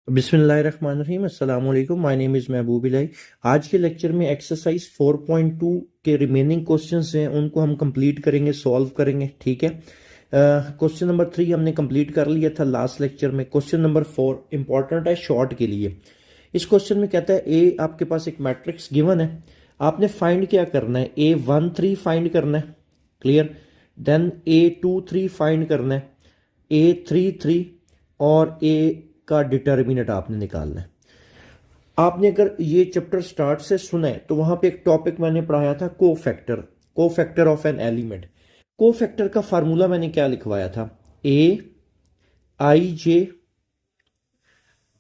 बिस्मिल्लाहिर्रहमानिर्रहीम अस्सलाम वालेकुम। माय नेम इज़ महबूब इलाही। आज के लेक्चर में एक्सरसाइज 4.2 के रिमेनिंग क्वेश्चंस हैं, उनको हम कंप्लीट करेंगे, सॉल्व करेंगे। ठीक है। क्वेश्चन नंबर 3 हमने कंप्लीट कर लिया था लास्ट लेक्चर में। क्वेश्चन नंबर 4 इंपॉर्टेंट है शॉर्ट के लिए। इस क्वेश्चन में कहता है ए आपके पास एक मैट्रिक्स गिवन है, आपने फाइंड क्या करना है, A13 फाइंड करना है। क्लियर। देन A23 फाइंड करना है, A33 और ए का डिटर्मिनेंट आपने निकालना है। आपने अगर ये चैप्टर स्टार्ट से सुना है तो वहां पे एक टॉपिक मैंने पढ़ाया था cofactor of an element. Cofactor का फार्मूला मैंने क्या लिखवाया था, A i j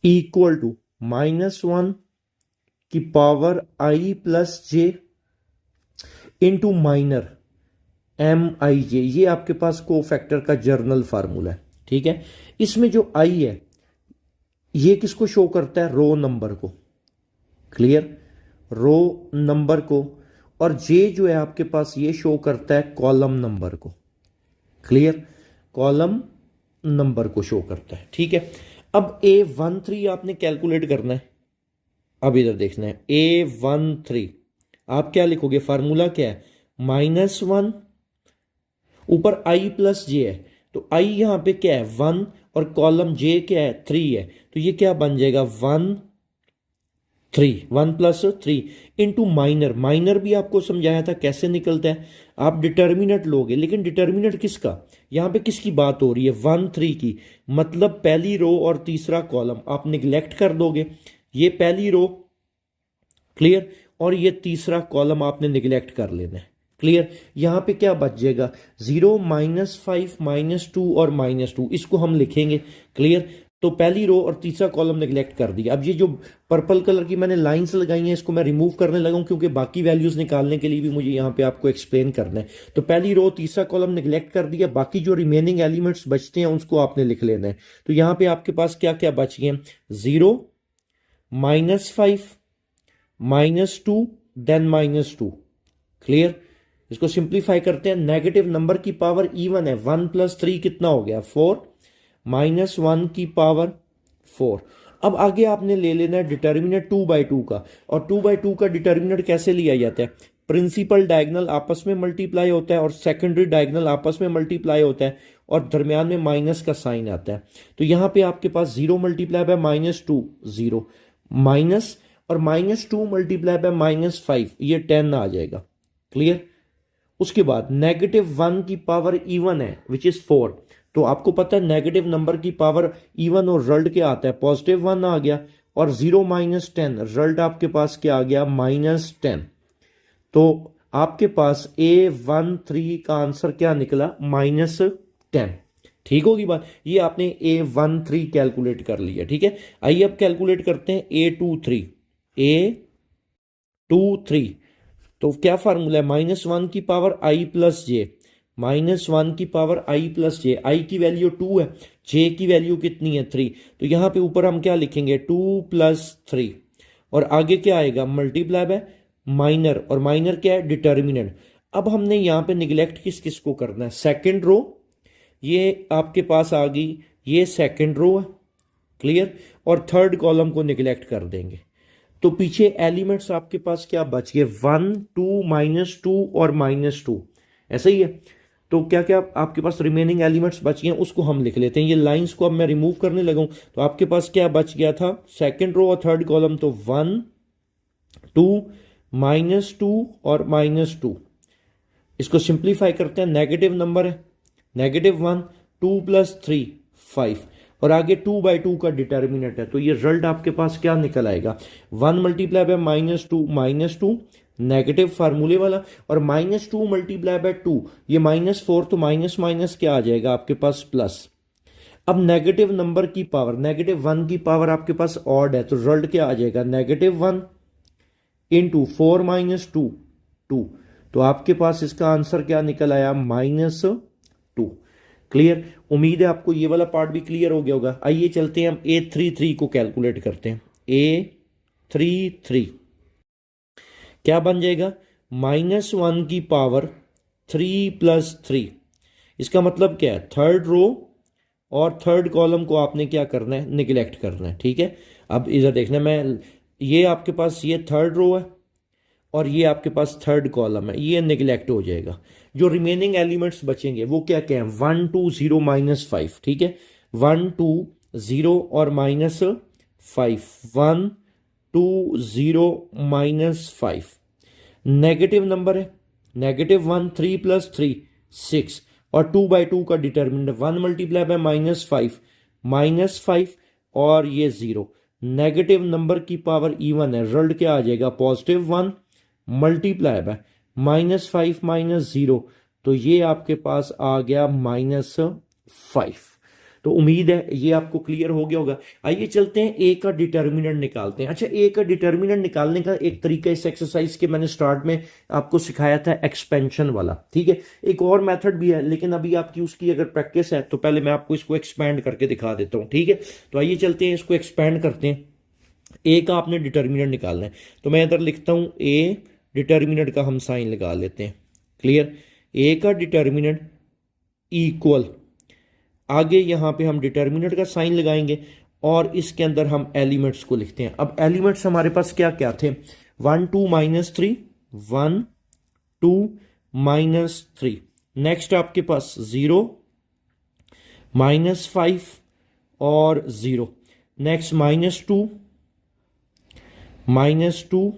equal to -1 की power i plus j into minor Mij। ये आपके पास कोफैक्टर का जर्नल फार्मूला है। ठीक है। इसमें जो i है ये किसको शो करता है, रो नंबर को। क्लियर, रो नंबर को। और जे जो है आपके पास ये शो करता है कॉलम नंबर को। क्लियर, कॉलम नंबर को शो करता है। ठीक है। अब A13 आपने कैलकुलेट करना है। अब इधर देखना है A13 आप क्या लिखोगे, फार्मूला क्या है, -1 ऊपर i प्लस जे है, तो i यहां पे क्या है 1 और कॉलम j क्या है 3 है, तो ये क्या बन जाएगा 1 प्लस 3 इंटू माइनर भी आपको समझाया था कैसे निकलता है। आप डिटर्मिनेंट लोगे, लेकिन डिटर्मिनेंट किसका, यहां पे किसकी बात हो रही है 1 3 की, मतलब पहली रो और तीसरा कॉलम आप निगलेक्ट कर दोगे। ये पहली रो, क्लियर, और ये तीसरा कॉलम आपने निगलेक्ट कर लेना है। क्लियर। यहां पे क्या बच जाएगा 0 -5 -2 और -2, इसको हम लिखेंगे। क्लियर। तो पहली रो और तीसरा कॉलम निगलेक्ट कर दिया। अब ये जो पर्पल कलर की मैंने लाइंस लगाई हैं इसको मैं रिमूव करने लगा हूं, क्योंकि बाकी वैल्यूज निकालने के लिए भी मुझे यहां पे आपको एक्सप्लेन करना है। तो पहली रो तीसरा कॉलम निगलेक्ट कर दिया, बाकी जो रिमेनिंग एलिमेंट्स बचते हैं उसको आपने लिख लेना है। तो यहां पे आपके पास क्या क्या बच गए, 0 -5 -2 देन -2। क्लियर। इसको सिंप्लीफाई करते हैं, नेगेटिव नंबर की पावर इवन है, 1 प्लस 3 कितना हो गया 4, -1 की पावर 4। अब आगे आपने ले लेना है डिटर्मिनेंट 2/2 का, और 2/2 का डिटर्मिनेंट कैसे लिया जाता है, प्रिंसिपल डायगोनल आपस में मल्टीप्लाई होता है और सेकेंडरी डायगोनल आपस में मल्टीप्लाई होता है, और दरमियान में माइनस का साइन आता है। तो यहां पे आपके पास 0 मल्टीप्लाई बाय -2 0 माइनस, और -2 मल्टीप्लाई बाय -5 ये 10 आ जाएगा। क्लियर। उसके बाद -1 की पावर इवन है विच इज 4, तो आपको पता है नेगेटिव नंबर की पावर इवन और रिजल्ट क्या आता है, +1 आ गया, और 0 -10 रिजल्ट आपके पास क्या आ गया -10। तो आपके पास A13 का आंसर क्या निकला -10। ठीक होगी बात, ये आपने A13 कैलकुलेट कर लिया। ठीक है। आइए अब कैलकुलेट करते हैं A23। तो क्या फार्मूला है, -1 की पावर i प्लस जे, -1 की पावर i प्लस जे, आई की वैल्यू 2 है, जे की वैल्यू कितनी है 3, तो यहां पे ऊपर हम क्या लिखेंगे 2 + 3, और आगे क्या आएगा मल्टीप्लाई बाय माइनर, और माइनर क्या है डिटर्मिनेंट। अब हमने यहां पे निगलेक्ट किस किस को करना है, सेकेंड रो, ये आपके पास आ गई, ये सेकेंड रो है। क्लियर। और थर्ड कॉलम को निगलेक्ट कर देंगे, तो पीछे एलिमेंट्स आपके पास क्या बच गए 1 2 -2 और -2, ऐसा ही है। तो क्या क्या आपके पास रिमेनिंग एलिमेंट्स बच गए उसको हम लिख लेते हैं। ये लाइंस को अब मैं रिमूव करने लगा हूं, तो आपके पास क्या बच गया था, सेकंड रो और थर्ड कॉलम, तो 1 2 -2 और -2। इसको सिंप्लीफाई करते हैं, नेगेटिव नंबर है, -1 2 + 3 5, और आगे 2/2 का डिटर्मिनेंट है, तो ये रिजल्ट आपके पास क्या निकल आएगा 1 मल्टीप्लाई बाय -2 नेगेटिव फार्मूले वाला, और -2 मल्टीप्लाई बाय 2 ये -4, तो माइनस माइनस क्या आ जाएगा आपके पास प्लस। अब नेगेटिव नंबर की पावर, -1 की पावर आपके पास ऑड है, तो रिजल्ट क्या आ जाएगा -1 इंटू 4 -2 2, तो आपके पास इसका आंसर क्या निकल आया -2। क्लियर। उम्मीद है आपको ये वाला पार्ट भी क्लियर हो गया होगा। आइए चलते हैं हम A33 को कैलकुलेट करते हैं। A33 क्या बन जाएगा, -1 की पावर 3 + 3, इसका मतलब क्या है थर्ड रो और थर्ड कॉलम को आपने क्या करना है, निगलेक्ट करना है। ठीक है, अब इधर देखना, मैं ये आपके पास ये थर्ड रो है और ये आपके पास थर्ड कॉलम है, ये निगलेक्ट हो जाएगा। जो रिमेनिंग एलिमेंट्स बचेंगे वो क्या क्या है, 1 2 0 -5। ठीक है, 1 2 0 और -5, 1 2 0 -5 नेगेटिव नंबर है, -1 3 + 3 6 और 2/2 का डिटर्मिनेंट 1 मल्टीप्लाई बाय -5 और ये 0। नेगेटिव नंबर की पावर इवन है, रिजल्ट क्या आ जाएगा, +1 मल्टीप्लाई बाय -5 -0, तो ये आपके पास आ गया -5। तो उम्मीद है ये आपको क्लियर हो गया होगा। आइए चलते हैं ए का डिटर्मिनेंट निकालते हैं। अच्छा, ए का डिटर्मिनेंट निकालने का एक तरीका इस एक्सरसाइज के मैंने स्टार्ट में आपको सिखाया था, एक्सपेंशन वाला। ठीक है, एक और मेथड भी है, लेकिन अभी आपकी उसकी अगर प्रैक्टिस है तो पहले मैं आपको इसको एक्सपेंड करके दिखा देता हूं। ठीक है, तो आइए चलते हैं इसको एक्सपेंड करते हैं। ए का आपने डिटर्मिनेंट निकालना है, तो मैं इधर लिखता हूं ए, डिटर्मिनेंट का हम साइन लगा लेते हैं। क्लियर, ए का डिटर्मिनेंट इक्वल, आगे यहां पे हम डिटर्मिनेंट का साइन लगाएंगे और इसके अंदर हम एलिमेंट्स को लिखते हैं। अब एलिमेंट्स हमारे पास क्या क्या थे, 1 2 -3, 1 2 -3, नेक्स्ट आपके पास 0 -5 और 0, नेक्स्ट -2 -2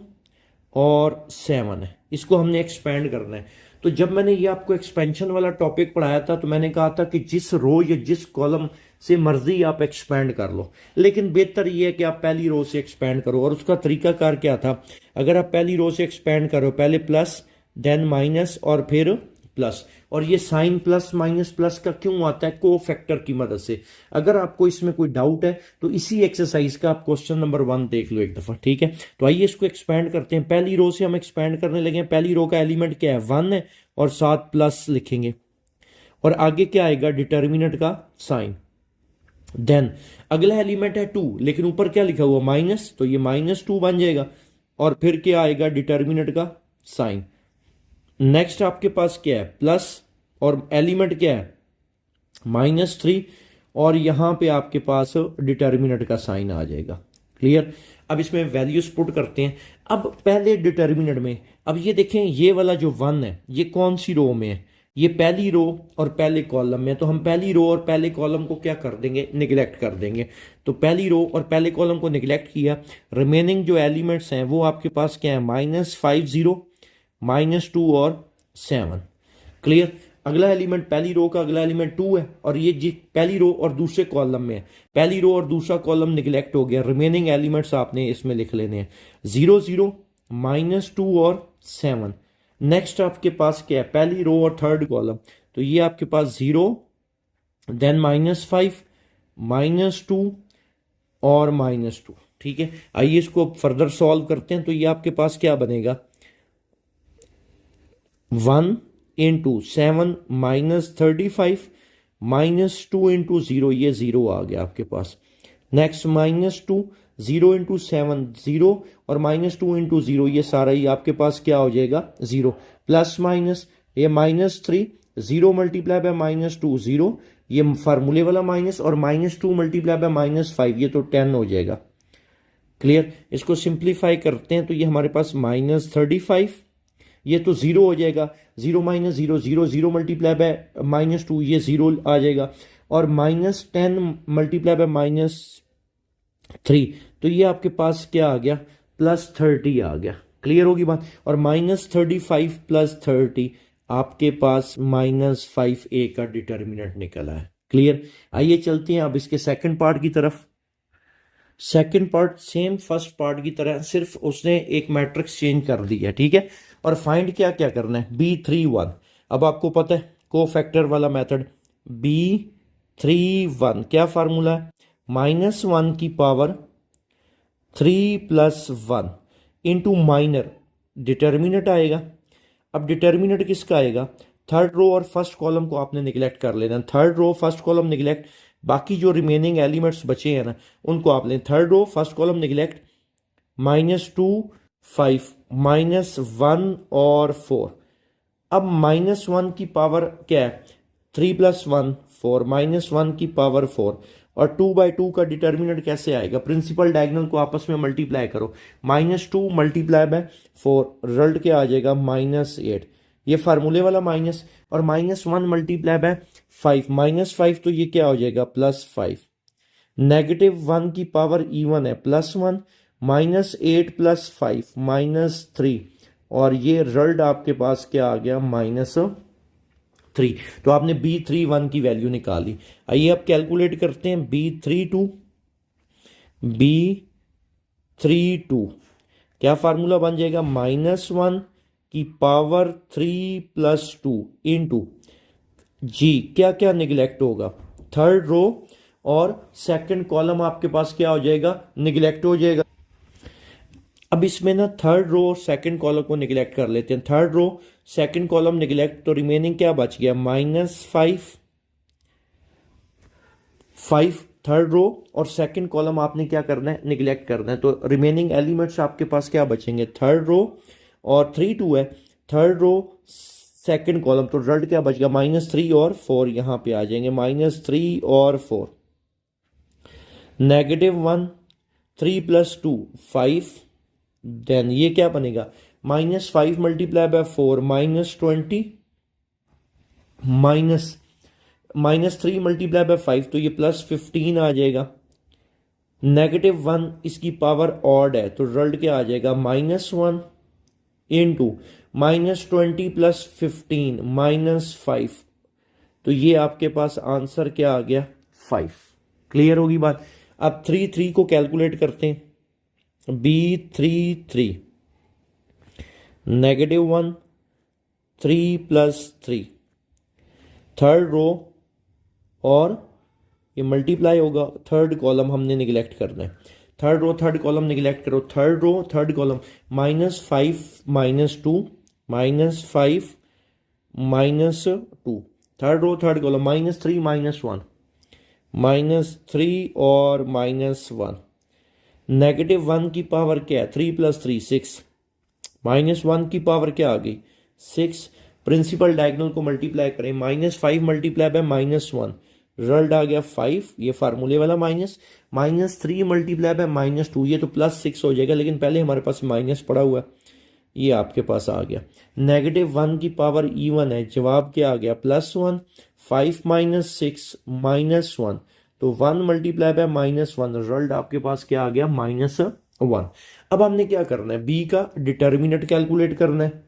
और 7 है। इसको हमने एक्सपेंड करना है। तो जब मैंने ये आपको एक्सपेंशन वाला टॉपिक पढ़ाया था तो मैंने कहा था कि जिस रो या जिस कॉलम से मर्जी आप एक्सपेंड कर लो, लेकिन बेहतर ये है कि आप पहली रो से एक्सपेंड करो। और उसका तरीकाकार क्या था, अगर आप पहली रो से एक्सपेंड करो, पहले प्लस देन माइनस और फिर प्लस, और ये साइन प्लस माइनस प्लस का क्यों आता है, को फैक्टर की मदद से। अगर आपको इसमें कोई डाउट है तो इसी एक्सरसाइज का आप क्वेश्चन नंबर 1 देख लो एक दफा। ठीक है, तो आइए इसको एक्सपेंड करते हैं। पहली रो से हम एक्सपेंड करने लगे। पहली रो का एलिमेंट क्या है, 1 है और साथ प्लस लिखेंगे और आगे क्या आएगा, डिटर्मिनेंट का साइन। देन अगला एलिमेंट है 2, लेकिन ऊपर क्या लिखा हुआ, माइनस, तो ये -2 बन जाएगा और फिर क्या आएगा, डिटर्मिनेंट का साइन। नेक्स्ट आपके पास क्या है, प्लस, और एलिमेंट क्या है, -3, और यहां पे आपके पास डिटर्मिनेंट का साइन आ जाएगा। क्लियर, अब इसमें वैल्यूज पुट करते हैं। अब पहले डिटर्मिनेंट में, अब ये देखें ये वाला जो 1 है ये कौन सी रो में है, ये पहली रो और पहले कॉलम में। तो हम पहली रो और पहले कॉलम को क्या कर देंगे, निगलेक्ट कर देंगे। तो पहली रो और पहले कॉलम को निगलेक्ट किया, रिमेनिंग जो एलिमेंट्स हैं वो आपके पास क्या है, -5 0 -2 और 7। क्लियर, अगला एलिमेंट पहली रो का अगला एलिमेंट 2 है और ये जी पहली रो और दूसरे कॉलम में है। पहली रो और दूसरा कॉलम निगलेक्ट हो गया, रिमेनिंग एलिमेंट्स आपने इसमें लिख लेने हैं, 0 0 -2 और 7। नेक्स्ट आपके पास क्या है, पहली रो और थर्ड कॉलम, तो ये आपके पास 0 देन -5 -2 और -2। ठीक है, आइए इसको फर्दर सॉल्व करते हैं। तो ये आपके पास क्या बनेगा, 1 × 7 -35 -2 × 0, ये 0 आ गया आपके पास। नेक्स्ट -2, 0 × 7 0 और -2 × 0, ये सारा ही आपके पास क्या हो जाएगा, 0, प्लस माइनस ये -3, 0 मल्टीप्लाई बाय -2 0, ये फार्मूले वाला माइनस, और -2 मल्टीप्लाई बाय -5, ये तो 10 हो जाएगा। क्लियर, इसको सिंप्लीफाई करते हैं तो ये हमारे पास -35, ये तो 0 हो जाएगा, 0 - 0 0 0 मल्टीप्लाई बाय -2, ये 0 आ जाएगा, और -10 मल्टीप्लाई बाय -3, तो ये आपके पास क्या आ गया, +30 आ गया। क्लियर होगी बात, और -35 + 30 आपके पास -5a का डिटर्मिनेंट निकला है। क्लियर, आइए चलते हैं अब इसके सेकंड पार्ट की तरफ। Second part same first part की तरह, सिर्फ उसने एक मैट्रिक्स चेंज कर दी है। ठीक है, और फाइंड क्या क्या करना है, B31। अब आपको पता है को फैक्टर वाला मेथड, B31 क्या फार्मूला है, -1 की पावर 3 + 1 इंटू माइनर, डिटर्मिनेंट आएगा। अब डिटर्मिनेंट किसका आएगा, थर्ड रो और फर्स्ट कॉलम को आपने निगलेक्ट कर लेना। Third row first column neglect, बाकी जो रिमेनिंग एलिमेंट्स बचे हैं ना उनको आप लें। Third row first column neglect, -2 5 -1 और 4। अब -1 की पावर क्या है, 3 + 1 4 -1 की पावर 4 और 2/2 का डिटर्मिनेंट कैसे आएगा? प्रिंसिपल डायगोनल को आपस में मल्टीप्लाई करो, -2 मल्टीप्लाई बाय 4, रिजल्ट क्या आ जाएगा? -8। ये फार्मूले वाला माइनस, और -1 मल्टीप्लाई बाय 5, -5 तो ये क्या हो जाएगा? +5। -1 की पावर इवन है +1, -8 + 5 -3, और ये रिजल्ट आपके पास क्या आ गया? -3। तो आपने B31 की वैल्यू निकाली। आइए अब कैलकुलेट करते हैं B32। क्या फार्मूला बन जाएगा? -1 की पावर 3 + 2 इंटू जी, क्या क्या निगलेक्ट होगा? थर्ड रो और सेकंड कॉलम आपके पास क्या हो जाएगा? निगलेक्ट हो जाएगा। अब इसमें ना थर्ड रो और सेकंड कॉलम को निगलेक्ट कर लेते हैं। Third row second column neglect, तो रिमेनिंग क्या बच गया? -5 थर्ड रो और सेकंड कॉलम आपने क्या करना है? निगलेक्ट करना है। तो रिमेनिंग एलिमेंट्स आपके पास क्या बचेंगे? थर्ड रो और 3 2 है, थर्ड रो सेकंड कॉलम, तो रिजल्ट क्या बच गया? -3 और 4 यहां पे आ जाएंगे, -3 और 4, -1 3 + 2 5, देन ये क्या बनेगा? -5 मल्टीप्लाई बाय 4 -20, -3 मल्टीप्लाई बाय 5 तो ये +15 आ जाएगा। -1 इसकी पावर ऑड है, तो रिजल्ट क्या आ जाएगा? -1 इंटू -20 + 15 -5, तो ये आपके पास आंसर क्या आ गया? 5। क्लियर होगी बात? अब 3 को कैलकुलेट करते हैं। B33 -1 3 + 3, थर्ड रो और ये मल्टीप्लाई होगा, थर्ड कॉलम हमने निगलेक्ट करना है। Third row third column neglect करो, third row third column, -5 -2 -5 -2, third row third column, -3 -1 -3 और -1, -1 की पावर क्या है? 3 + 3 6, -1 की पावर क्या आ गई? 6। प्रिंसिपल डायगोनल को मल्टीप्लाई करें, -5 मल्टीप्लाई बाय -1, रिजल्ट आ गया 5, ये फार्मूले वाला माइनस, -3 मल्टीप्लाई बाय -2, ये तो +6 हो जाएगा, लेकिन पहले हमारे पास माइनस पड़ा हुआ है, ये आपके पास आ गया। -1 की पावर इवन है, जवाब क्या आ गया? +1, 5 - 6 -1, तो 1 मल्टीप्लाई बाय -1, रिजल्ट आपके पास क्या आ गया? -1। अब हमने क्या करना है? बी का डिटर्मिनेंट कैलकुलेट करना है।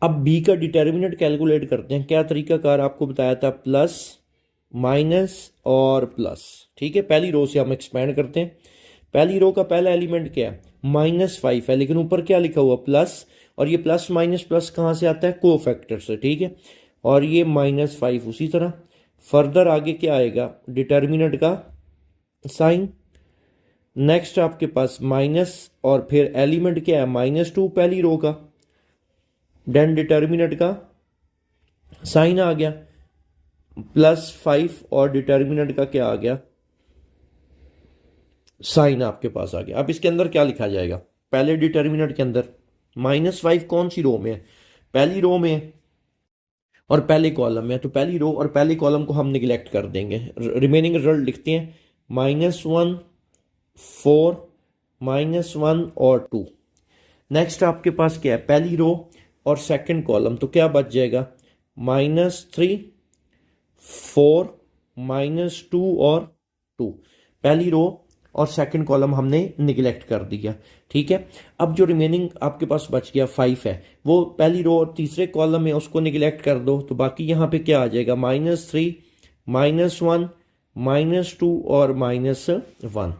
अब बी का डिटर्मिनेंट कैलकुलेट करते हैं। क्या तरीकाकार आपको बताया था? प्लस माइनस और प्लस। ठीक है, पहली रो से हम एक्सपेंड करते हैं। पहली रो का पहला एलिमेंट क्या है? -5 है, लेकिन ऊपर क्या लिखा हुआ? प्लस, और ये प्लस माइनस प्लस कहाँ से आता है? कोफैक्टर से। ठीक है, और ये -5 उसी तरह। फर्दर आगे क्या आएगा? डिटर्मिनेंट का साइन। नेक्स्ट आपके पास माइनस, और फिर एलिमेंट क्या है? -2 पहली रो का, देन डिटर्मिनेंट का साइन आ गया, +5, और डिटर्मिनेंट का क्या आ गया? साइन आपके पास आ गया। अब इसके अंदर क्या लिखा जाएगा? पहले डिटर्मिनेंट के अंदर -5 कौन सी रो में है? पहली रो में है और पहले कॉलम में है, तो पहली रो और पहले कॉलम को हम निगलेक्ट कर देंगे। रिमेनिंग रिजल्ट लिखते हैं, -1 4 -1 और 2। नेक्स्ट आपके पास क्या है? पहली रो और सेकंड कॉलम, तो क्या बच जाएगा? -3 4 -2 और 2। पहली रो और सेकंड कॉलम हमने निगलेक्ट कर दिया। ठीक है, अब जो रिमेनिंग आपके पास बच गया 5 है, वो पहली रो और तीसरे कॉलम में, उसको निगलेक्ट कर दो, तो बाकी यहाँ पे क्या आ जाएगा? -3 -1 -2 और -1।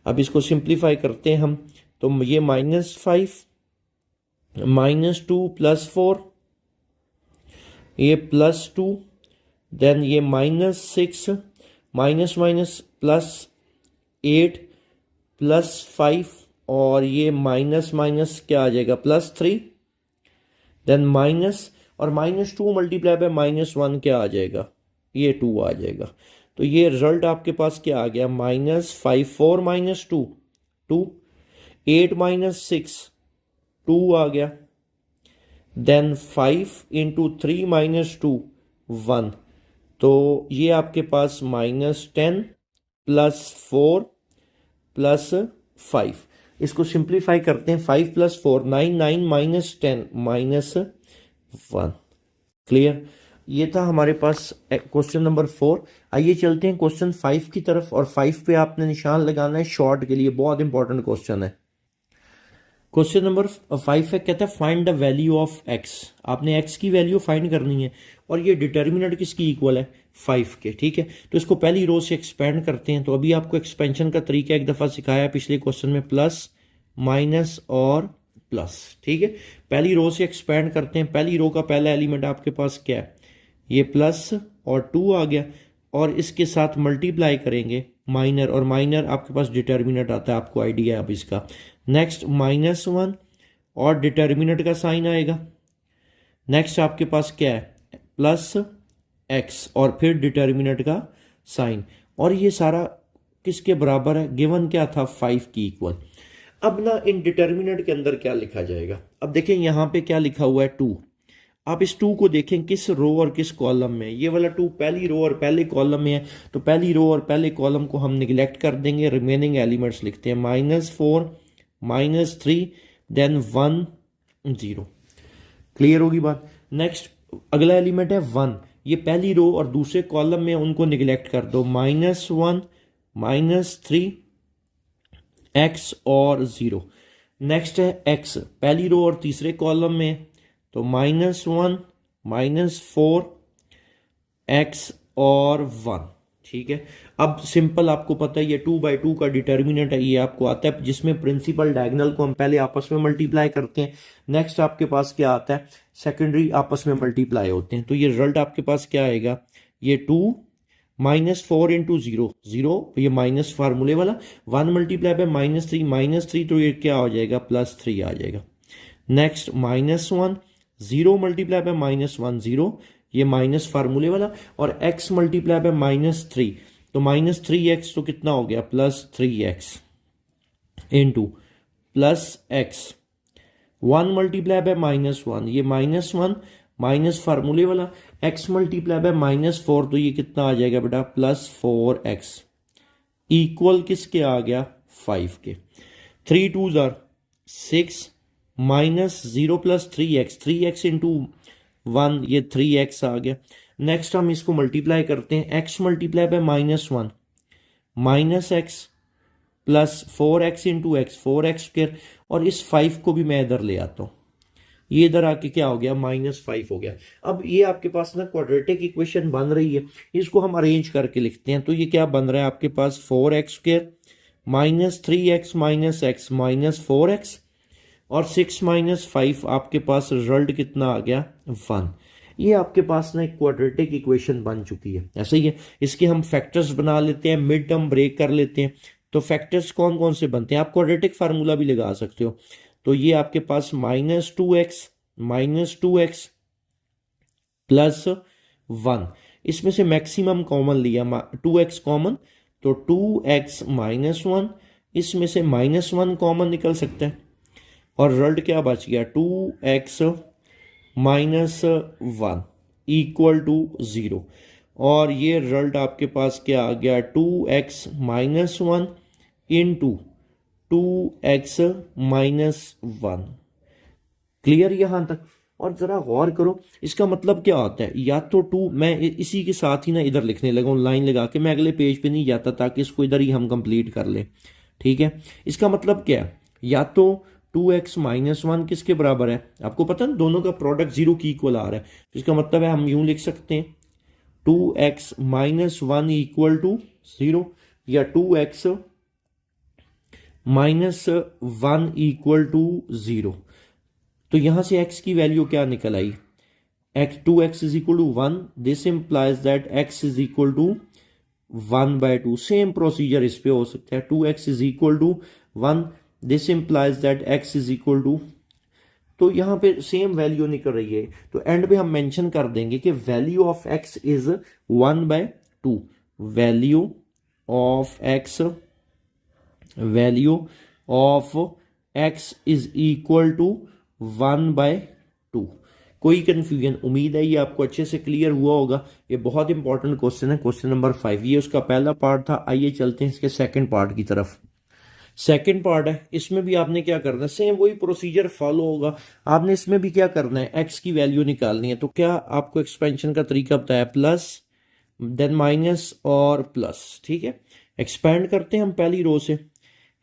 अब इसको सिंप्लीफाई करते हैं हम, तो ये -5 -2 +4, ये +2, देन ये -6 माइनस माइनस +8 +5, और ये माइनस माइनस क्या आ जाएगा? +3, देन माइनस, और -2 मल्टीप्लाई बाय -1 क्या आ जाएगा? ये 2 आ जाएगा। तो ये रिजल्ट आपके पास क्या आ गया? -5 4 -2 2, 8 -6 2 आ गया, देन 5 × 3 - 2 1, तो ये आपके पास -10 + 4 + 5, इसको सिंप्लीफाई करते हैं। 5 + 4 9, 9 - 10 -1। क्लियर? ये था हमारे पास क्वेश्चन नंबर 4। आइए चलते हैं क्वेश्चन 5 की तरफ, और 5 पे आपने निशान लगाना है शॉर्ट के लिए, बहुत इंपॉर्टेंट क्वेश्चन है। क्वेश्चन नंबर 5 है, कहता है find the value of x. आपने एक्स की वैल्यू फाइंड करनी है, और ये डिटर्मिनेंट किसकी इक्वल है? 5 के। ठीक है, तो इसको पहली रो से एक्सपेंड करते हैं। तो अभी आपको एक्सपेंशन का तरीका एक दफ़ा सिखाया पिछले क्वेश्चन में, प्लस माइनस और प्लस। ठीक है, पहली रो से एक्सपेंड करते हैं। पहली रो का पहला एलिमेंट आपके पास क्या है? ये प्लस और 2 आ गया, और इसके साथ मल्टीप्लाई करेंगे माइनर, और माइनर आपके पास डिटर्मिनेंट आता है, आपको आइडिया है अब इसका। नेक्स्ट -1 और डिटर्मिनेंट का साइन आएगा। नेक्स्ट आपके पास क्या है? +x और फिर डिटर्मिनेंट का साइन, और ये सारा किसके बराबर है? गिवन क्या था? 5 की इक्वल। अब ना इन डिटर्मिनेंट के अंदर क्या लिखा जाएगा? अब देखें यहाँ पे क्या लिखा हुआ है? 2। आप इस 2 को देखें किस रो और किस कॉलम में। ये वाला 2 पहली रो और पहले कॉलम में है, तो पहली रो और पहले कॉलम को हम निगलेक्ट कर देंगे, रिमेनिंग एलिमेंट्स लिखते हैं। -4 -3 देन 1 0। क्लियर होगी बात? नेक्स्ट अगला एलिमेंट है 1। ये पहली रो और दूसरे कॉलम में, उनको निगलेक्ट कर दो। -1 -3 x और 0। नेक्स्ट है x, पहली रो और तीसरे कॉलम में, तो -1 -4 x और 1। ठीक है, अब सिंपल आपको पता है ये 2/2 का डिटर्मिनेंट है, ये आपको आता है, जिसमें प्रिंसिपल डायगोनल को हम पहले आपस में मल्टीप्लाई करते हैं। नेक्स्ट आपके पास क्या आता है? सेकेंडरी आपस में मल्टीप्लाई होते हैं। तो ये रिजल्ट आपके पास क्या आएगा? ये 2 -4 × 0 0, ये माइनस फार्मूले वाला, 1 × -3 तो ये क्या हो जाएगा? +3 आ जाएगा। नेक्स्ट -1 0 × -1 0, ये माइनस फार्मूले वाला, और x × -3, तो -3x तो कितना हो गया? +3x इंटू +x 1 × -1, ये -1 माइनस फार्मूले वाला, x × -4 तो ये कितना आ जाएगा बेटा? +4x इक्वल किसके आ गया? 5 के। 3 2s are 6 -0 + 3x 3x into 1, ये 3x आ गया। नेक्स्ट हम इसको मल्टीप्लाई करते हैं। x × -1 -x + 4x into x 4x², और इस 5 को भी मैं इधर ले आता हूँ, ये इधर आके क्या हो गया? -5 हो गया। अब ये आपके पास ना क्वाड्रेटिक इक्वेशन बन रही है, इसको हम अरेंज करके लिखते हैं। तो ये क्या बन रहा है आपके पास? 4x² -3x -x -4x, और 6 - 5 आपके पास रिजल्ट कितना आ गया? 1। ये आपके पास ना एक क्वाड्रेटिक इक्वेशन बन चुकी है। ऐसा ही है, इसके हम फैक्टर्स बना लेते हैं, मिड टर्म ब्रेक कर लेते हैं। तो फैक्टर्स कौन कौन से बनते हैं? आप क्वाड्रेटिक फार्मूला भी लगा सकते हो। तो ये आपके पास -2x +1, इसमें से मैक्सिमम कॉमन लिया, 2x कॉमन, तो 2x -1, इसमें से -1 कॉमन निकल सकता है, और रिजल्ट क्या बच गया? 2x -1 इक्वल टू 0, और ये रिजल्ट आपके पास क्या आ गया? 2x -1 into 2x -1। क्लियर यहां तक? और जरा गौर करो, इसका मतलब क्या होता है? या तो 2, मैं इसी के साथ ही ना इधर लिखने लगा हूं लाइन लगा के, मैं अगले पेज पे नहीं जाता, ताकि इसको इधर ही हम कंप्लीट कर लें। ठीक है, इसका मतलब क्या है? या तो 2x -1 किसके बराबर है? आपको पता है दोनों का प्रोडक्ट 0 की इक्वल आ रहा है, तो इसका मतलब है हम यूं लिख सकते हैं 2x -1 इक्वल टू 0, या 2x -1 इक्वल टू 0। तो यहां से x की वैल्यू क्या निकल आई? 2x is equal to 1, this implies that x is equal to 1/2। Same procedure इस पे हो सकता है, 2x is equal to 1, this implies that x is equal to, तो यहां पे सेम वैल्यू निकल रही है। तो एंड पे हम मेंशन कर देंगे कि value of x is 1/2, value of x is equal to 1/2। कोई कंफ्यूजन? उम्मीद है ये आपको अच्छे से क्लियर हुआ होगा। ये बहुत इंपॉर्टेंट क्वेश्चन है, क्वेश्चन नंबर 5। ये उसका पहला पार्ट था। आइए चलते हैं इसके सेकंड पार्ट की तरफ। सेकंड पार्ट है, इसमें भी आपने क्या करना है, सेम वही प्रोसीजर फॉलो होगा। आपने इसमें भी क्या करना है, एक्स की वैल्यू निकालनी है। तो क्या आपको एक्सपेंशन का तरीका बताया, प्लस देन माइनस और प्लस। ठीक है, एक्सपेंड करते हैं हम पहली रो से।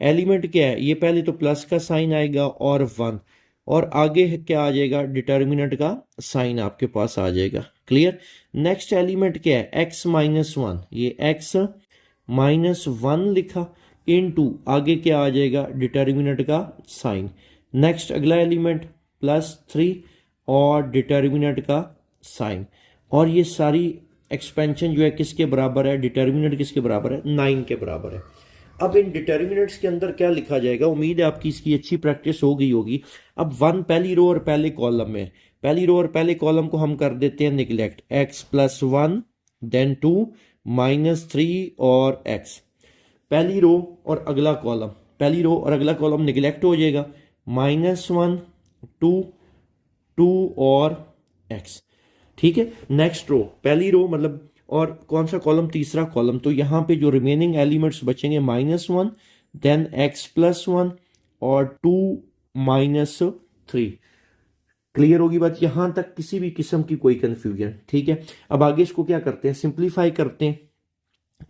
एलिमेंट क्या है, ये पहले तो प्लस का साइन आएगा और 1, और आगे क्या आ जाएगा, डिटर्मिनेंट का साइन आपके पास आ जाएगा। क्लियर। नेक्स्ट एलिमेंट क्या है, x माइनस 1, ये x माइनस 1 लिखा, इनटू आगे क्या आ जाएगा, डिटर्मिनेंट का साइन। नेक्स्ट अगला एलिमेंट +3 और डिटर्मिनेंट का साइन। और ये सारी एक्सपेंशन जो है किसके बराबर है, डिटर्मिनेंट किसके बराबर है, 9 के बराबर है। अब इन डिटर्मिनेंट्स के अंदर क्या लिखा जाएगा, उम्मीद है आपकी इसकी अच्छी प्रैक्टिस हो गई होगी। अब 1 पहली रो और पहले कॉलम में, पहली रो और पहले कॉलम को हम कर देते हैं निगलेक्ट, x + 1 देन 2 -3 और x। पहली रो और अगला कॉलम, पहली रो और अगला कॉलम निगलेक्ट हो जाएगा, -1 2 2 और x। ठीक है। नेक्स्ट रो, पहली रो मतलब, और कौन सा कॉलम, तीसरा कॉलम। तो यहां पे जो रिमेनिंग एलिमेंट्स बचेंगे -1 देन x + 1 और 2 -3। क्लियर होगी बात यहां तक, किसी भी किस्म की कोई कंफ्यूजन? ठीक है। अब आगे इसको क्या करते हैं, सिंप्लीफाई करते हैं।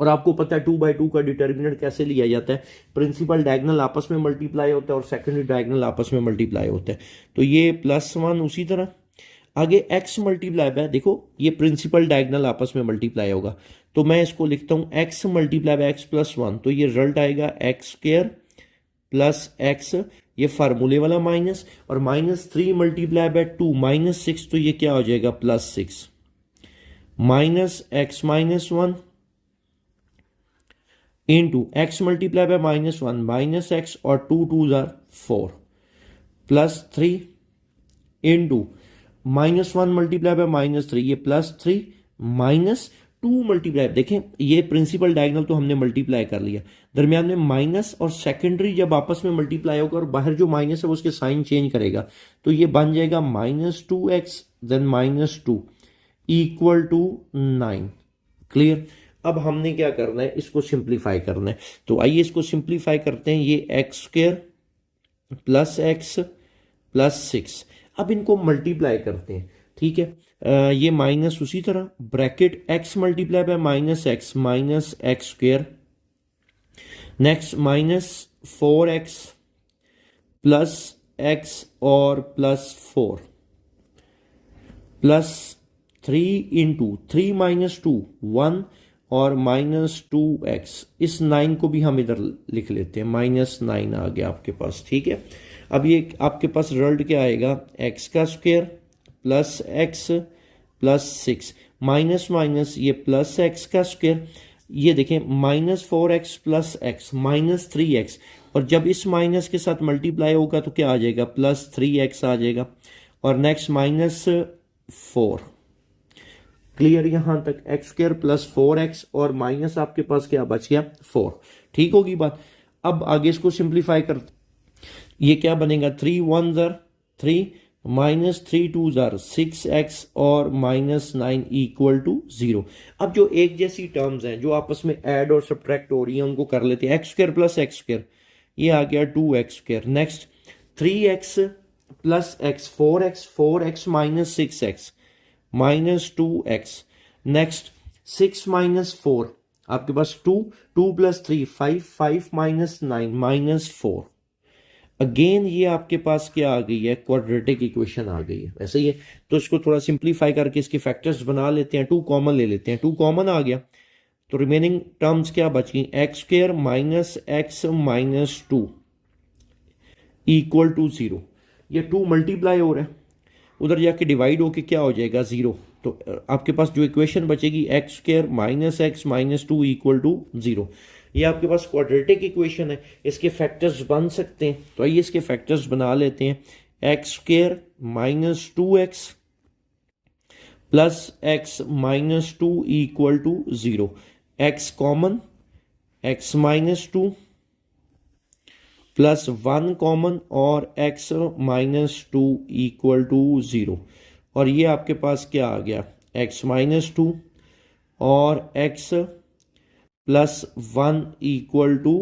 और आपको पता है 2/2 का डिटर्मिनेंट कैसे लिया जाता है, प्रिंसिपल डायगोनल आपस में मल्टीप्लाई होता है और सेकेंडरी डायगोनल आपस में मल्टीप्लाई होता है। तो ये +1 उसी तरह, आगे x मल्टीप्लाई बाय, देखो ये प्रिंसिपल डायगोनल आपस में मल्टीप्लाई होगा। तो मैं इसको लिखता हूं x मल्टीप्लाई बाय x + 1, तो ये रिजल्ट आएगा x² + x, ये फार्मूले वाला माइनस, और -3 मल्टीप्लाई बाय 2 -6, तो ये क्या हो जाएगा, +6 -x -1 into x multiply by -1 -x और 2 2 जार 4 +3 इंटू -1 मल्टीप्लाई बाय -3, ये +3 -2 मल्टीप्लाई, देखें ये प्रिंसिपल डायगोनल तो हमने मल्टीप्लाई कर लिया, दरमियान में माइनस और सेकेंडरी जब आपस में मल्टीप्लाई होगा और बाहर जो माइनस है वो उसके साइन चेंज करेगा, तो ये बन जाएगा -2x देन -2 = 9। क्लियर। अब हमने क्या करना है, इसको सिंप्लीफाई करना है। तो आइए इसको सिंप्लीफाई करते हैं। ये x² + x + 6, अब इनको मल्टीप्लाई करते हैं। ठीक है। ये माइनस उसी तरह, bracket x multiply by -x -x², next -4x + x और +4 +3 इंटू 3 - 2 1 और -2x। इस 9 को भी हम इधर लिख लेते हैं, -9 आ गया आपके पास। ठीक है। अब ये आपके पास रिजल्ट क्या आएगा, x² + x + 6 माइनस माइनस, ये +x², ये देखें -4x + x -3x, और जब इस माइनस के साथ मल्टीप्लाई होगा तो क्या आ जाएगा, +3x आ जाएगा, और नेक्स्ट -4। क्लियर यहां तक, x² + 4x और माइनस आपके पास क्या बच गया, 4। ठीक होगी बात। अब आगे इसको सिंप्लीफाई कर, ये क्या बनेगा, 3 1 जार 3 -3 2 जार 6x और -9 = 0। अब जो एक जैसी टर्म्स हैं जो आपस में ऐड और सब्ट्रैक्ट हो रही हैं उनको कर लेते हैं। x² + x², ये आ गया 2x²। Next 3x + x 4x 4x -6x -2x। Next 6 - 4, आपके पास 2 2 + 3 5 5 -9 -4। अगेन ये आपके पास क्या आ गई है, क्वाड्रेटिक इक्वेशन आ गई है। वैसे ही है, तो इसको थोड़ा सिंप्लीफाई करके इसके फैक्टर्स बना लेते हैं। 2 कॉमन ले लेते हैं, 2 कॉमन आ गया, तो रिमेनिंग टर्म्स क्या बच गई, x² - x -2 = 0। ये 2 मल्टीप्लाई हो रहा है, उधर जाके डिवाइड होके क्या हो जाएगा, 0। तो आपके पास जो इक्वेशन बचेगी x² - x -2 = 0। ये आपके पास क्वाड्रेटिक इक्वेशन है, इसके फैक्टर्स बन सकते हैं। तो आइए इसके फैक्टर्स बना लेते हैं। x² - 2x + x -2 = 0, x common, x -2 + 1 common और x -2 = 0, और ये आपके पास क्या आ गया, x माइनस 2 और x प्लस 1 इक्वल टू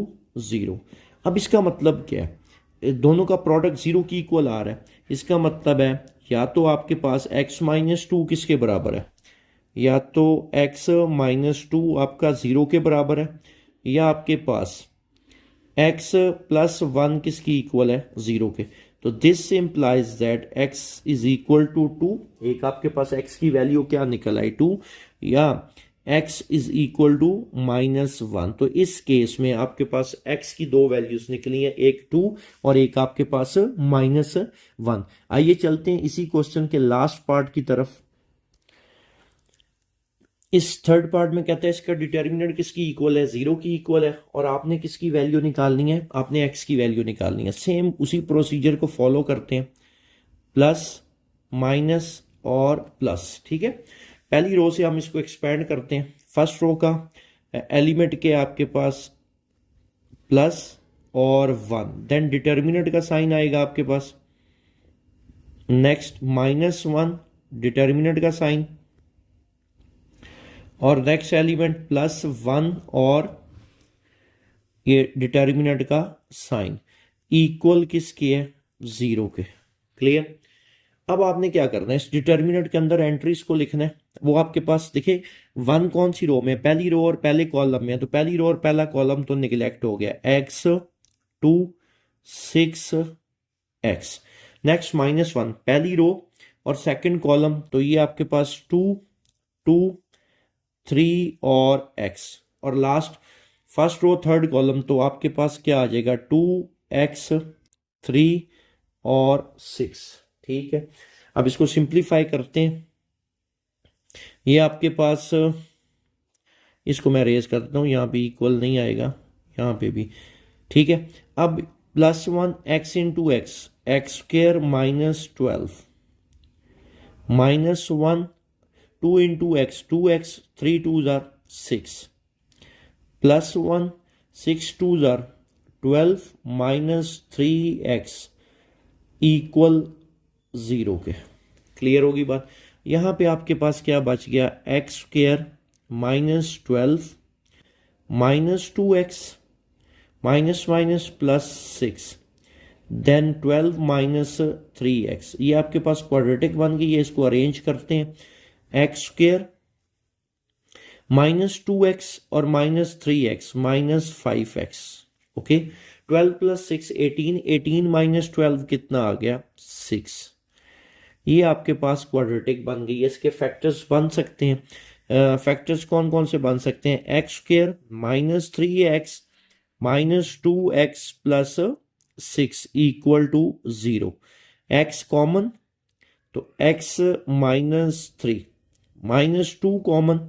0। अब इसका मतलब क्या है, दोनों का प्रोडक्ट 0 की इक्वल आ रहा है। इसका मतलब है या तो आपके पास x माइनस 2 किसके बराबर है, या तो x माइनस 2 आपका 0 के बराबर है, या आपके पास x प्लस 1 किसकी इक्वल है, 0 के। तो this implies that x is equal to 2। एक आपके पास x की वैल्यू क्या निकल आई, 2, या x is equal to minus 1। तो इस केस में आपके पास x की दो वैल्यूज निकली है, एक 2 और एक आपके पास माइनस 1। आइए चलते हैं इसी क्वेश्चन के लास्ट पार्ट की तरफ। इस थर्ड पार्ट में कहता है इसका डिटर्मिनेंट किसकी इक्वल है, 0 की इक्वल है, और आपने किसकी वैल्यू निकालनी है, आपने x की वैल्यू निकालनी है। सेम उसी प्रोसीजर को फॉलो करते हैं, प्लस माइनस और प्लस, ठीक है। पहली रो से हम इसको एक्सपेंड करते हैं। फर्स्ट रो का एलिमेंट के आपके पास प्लस और 1, देन डिटर्मिनेंट का साइन आएगा आपके पास, नेक्स्ट माइनस 1 डिटर्मिनेंट का साइन, और नेक्स्ट एलिमेंट प्लस 1 और ये डिटर्मिनेंट का साइन, इक्वल किसके है, 0 के। क्लियर। अब आपने क्या करना है, इस डिटर्मिनेंट के अंदर एंट्रीज को लिखना है। वो आपके पास देखिए 1 कौन सी रो में, पहली रो और पहले कॉलम में है, तो पहली रो और पहला कॉलम तो निगलेक्ट हो गया, x 2 6 x। नेक्स्ट माइनस 1 पहली रो और सेकंड कॉलम, तो ये आपके पास 2 2 3 और x, और last first row third column, तो आपके पास क्या आ जाएगा, 2x 3 और 6। ठीक है। अब इसको सिंप्लीफाई करते हैं। ये आपके पास, इसको मैं रेज कर देता हूँ, यहाँ पे इक्वल नहीं आएगा, यहाँ पे भी, ठीक है। अब plus 1 x into x square minus 12, minus 1 2 into x 2x 3 2 6, plus 1 6 2 12 minus 3x equal 0 के। क्लियर होगी बात। यहाँ पे आपके पास क्या बच गया, x square minus 12 minus 2x minus minus plus 6, then 12 minus 3x। ये आपके पास क्वाड्रेटिक बन गई है। इसको अरेंज करते हैं, एक्स स्क्र माइनस 2x और minus 3x minus 5x। Okay, 12 plus 6 18, 18 minus 12 कितना आ गया, 6। ये आपके पास क्वाड्रेटिक बन गई है। इसके फैक्टर्स बन सकते हैं, फैक्टर्स कौन कौन से बन सकते हैं, x square minus 3x minus 2x plus 6 equal to 0। x common, तो x माइनस 3 माइनस 2 कॉमन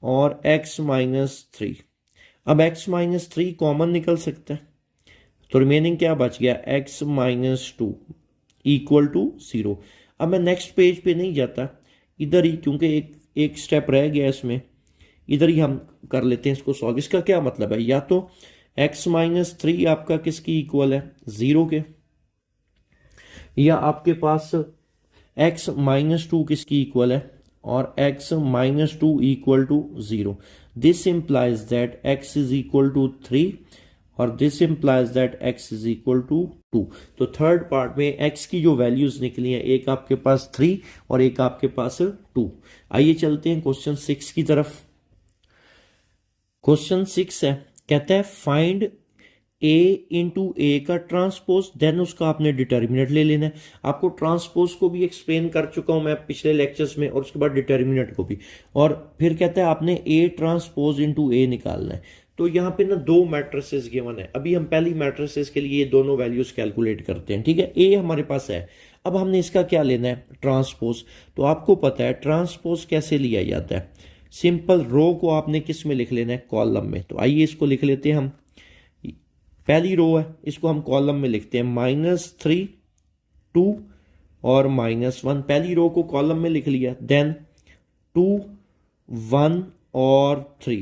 और x माइनस 3। अब x माइनस 3 कॉमन निकल सकता है, तो रिमेनिंग क्या बच गया, x माइनस 2 इक्वल टू 0। अब मैं नेक्स्ट पेज पे नहीं जाता, इधर ही, क्योंकि एक स्टेप रह गया इसमें, इधर ही हम कर लेते हैं इसको सॉल्व। इसका क्या मतलब है, या तो x माइनस 3 आपका किसकी इक्वल है, 0 के, या आपके पास x माइनस 2 किसकी इक्वल है, और x minus 2 equal to 0। This implies that x is equal to 3 और this implies that x is equal to 2। तो थर्ड पार्ट में x की जो वैल्यूज निकली हैं, एक आपके पास 3 और एक आपके पास 2। आइए चलते हैं क्वेश्चन 6 की तरफ। क्वेश्चन 6 है, कहता है फाइंड a इंटू ए का ट्रांसपोज, देन उसका आपने डिटर्मिनेंट ले लेना है। आपको ट्रांसपोज को भी एक्सप्लेन कर चुका हूं मैं पिछले लेक्चर्स में, और उसके बाद डिटर्मिनेंट को भी। और फिर कहता है आपने a ट्रांसपोज इंटू ए निकालना है। तो यहाँ पे ना दो मैट्रिसेस गिवन है। अभी हम पहली मैट्रिसेस के लिए ये दोनों वैल्यूज कैलकुलेट करते हैं, ठीक है। a हमारे पास है, अब हमने इसका क्या लेना है, ट्रांसपोज। तो आपको पता है ट्रांसपोज कैसे लिया जाता है, सिंपल रो को आपने किस में लिख लेना है, कॉलम में। तो आइए इसको लिख लेते हैं हम। पहली रो है, इसको हम कॉलम में लिखते हैं, -3 2 और -1। पहली रो को कॉलम में लिख लिया, देन 2 1 और 3।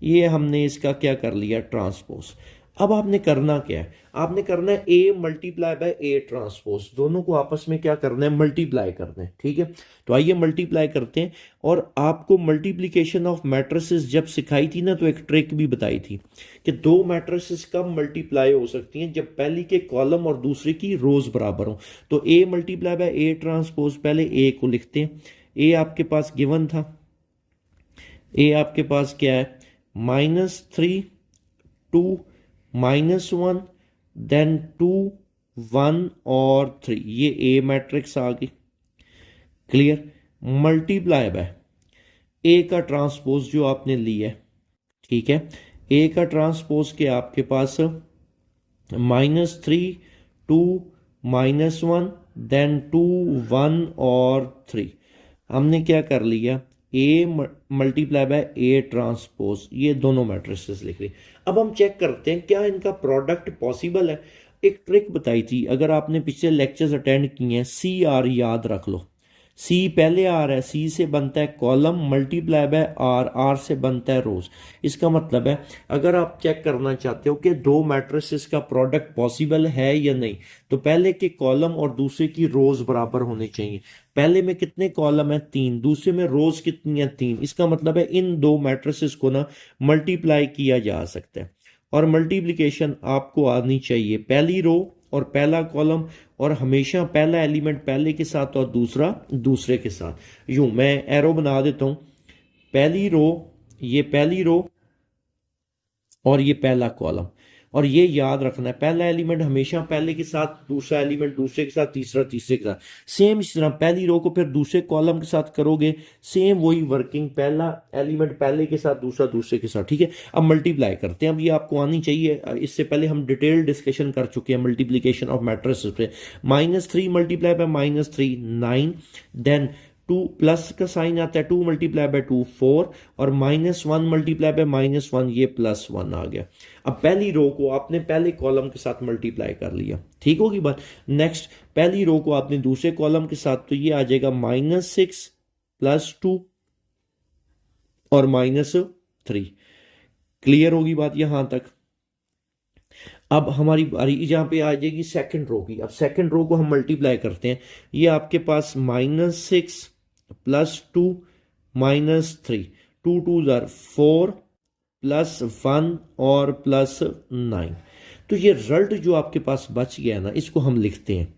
ये हमने इसका क्या कर लिया, ट्रांसपोज। अब आपने करना क्या है, आपने करना है A multiply by A transpose, दोनों को आपस में क्या करना है, मल्टीप्लाई करना है। ठीक है, तो आइए मल्टीप्लाई करते हैं। और आपको मल्टीप्लिकेशन ऑफ मैट्रिसेस जब सिखाई थी ना, तो एक ट्रिक भी बताई थी कि दो मैट्रिसेस कब मल्टीप्लाई हो सकती हैं, जब पहली के कॉलम और दूसरे की रोज बराबर हो। तो A multiply by A transpose, पहले ए को लिखते हैं। ए आपके पास गिवन था, ए आपके पास क्या है, -3 2 -1 देन 2 1 और 3, ये ए मैट्रिक्स आ गई। क्लियर, मल्टीप्लाई बाय ए का ट्रांसपोज जो आपने लिया है। ठीक है, ए का ट्रांसपोज के आपके पास -3 2 -1 देन 2 1 और 3। हमने क्या कर लिया, A multiply by A transpose, ये दोनों मैट्रिसेस लिख ली। अब हम चेक करते हैं क्या इनका प्रोडक्ट पॉसिबल है। एक ट्रिक बताई थी, अगर आपने पिछले लेक्चर्स अटेंड किए हैं, सी आर याद रख लो। सी पहले आर है, सी से बनता है column, multiply by R, R से बनता है रोज। इसका मतलब है अगर आप चेक करना चाहते हो कि दो मैट्रिसेस का प्रोडक्ट पॉसिबल है या नहीं, तो पहले के कॉलम और दूसरे की रोज बराबर होनी चाहिए। पहले में कितने कॉलम है, 3, दूसरे में रोज कितनी है, 3। इसका मतलब है इन दो मैट्रिसेस को ना मल्टीप्लाई किया जा सकता है। और मल्टीप्लिकेशन आपको आनी चाहिए, पहली रो और पहला कॉलम, और हमेशा पहला एलिमेंट पहले के साथ और दूसरा दूसरे के साथ। यूं मैं एरो बना देता हूं, पहली रो, ये पहली रो और ये पहला कॉलम। और ये याद रखना है, पहला एलिमेंट हमेशा पहले के साथ, दूसरा एलिमेंट दूसरे के साथ, तीसरा तीसरे के साथ। सेम इस तरह पहली रो को फिर दूसरे कॉलम के साथ करोगे, सेम वही वर्किंग, पहला एलिमेंट पहले के साथ, दूसरा दूसरे के साथ। ठीक है, अब मल्टीप्लाई करते हैं। अब ये आपको आनी चाहिए, इससे पहले हम डिटेल डिस्कशन कर चुके हैं मल्टीप्लीकेशन ऑफ मैट्रिसेस पे। -3 मल्टीप्लाई बाय -3 9, देन 2 प्लस का साइन आता है, 2 मल्टीप्लाई बाय 2 4, और -1 मल्टीप्लाई बाय -1, ये +1 आ गया। अब पहली रो को आपने पहले कॉलम के साथ मल्टीप्लाई कर लिया, ठीक होगी बात। नेक्स्ट पहली रो को आपने दूसरे कॉलम के साथ, तो ये आ जाएगा -6 +2 और -3। क्लियर होगी बात यहां तक। अब हमारी बारी जहां पे आ जाएगी सेकंड रो की। अब सेकंड रो को हम मल्टीप्लाई करते हैं। ये आपके पास -6 +2 -3, 2 2 4 +1 और +9। तो ये रिजल्ट जो आपके पास बच गया ना, इसको हम लिखते हैं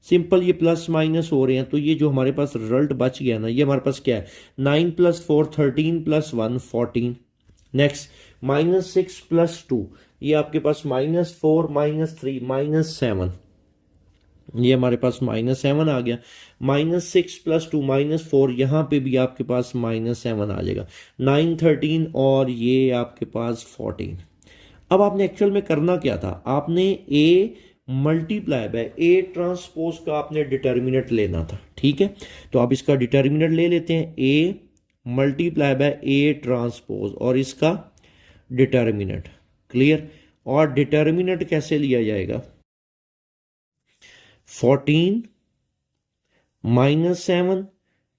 सिंपल। ये प्लस माइनस हो रहे हैं, तो ये जो हमारे पास रिजल्ट बच गया ना, ये हमारे पास क्या है, 9 + 4 13 +1 14। नेक्स्ट -6 +2, ये आपके पास -4 -3 -7, ये हमारे पास -7 आ गया। -6 +2 -4, यहां पे भी आपके पास -7 आ जाएगा। 9 13 और ये आपके पास 14। अब आपने एक्चुअल में करना क्या था, आपने A multiply by A transpose का आपने डिटर्मिनेंट लेना था। ठीक है, तो आप इसका डिटर्मिनेंट ले लेते हैं, A multiply by A transpose और इसका डिटर्मिनेंट। क्लियर, और डिटर्मिनेंट कैसे लिया जाएगा, 14 -7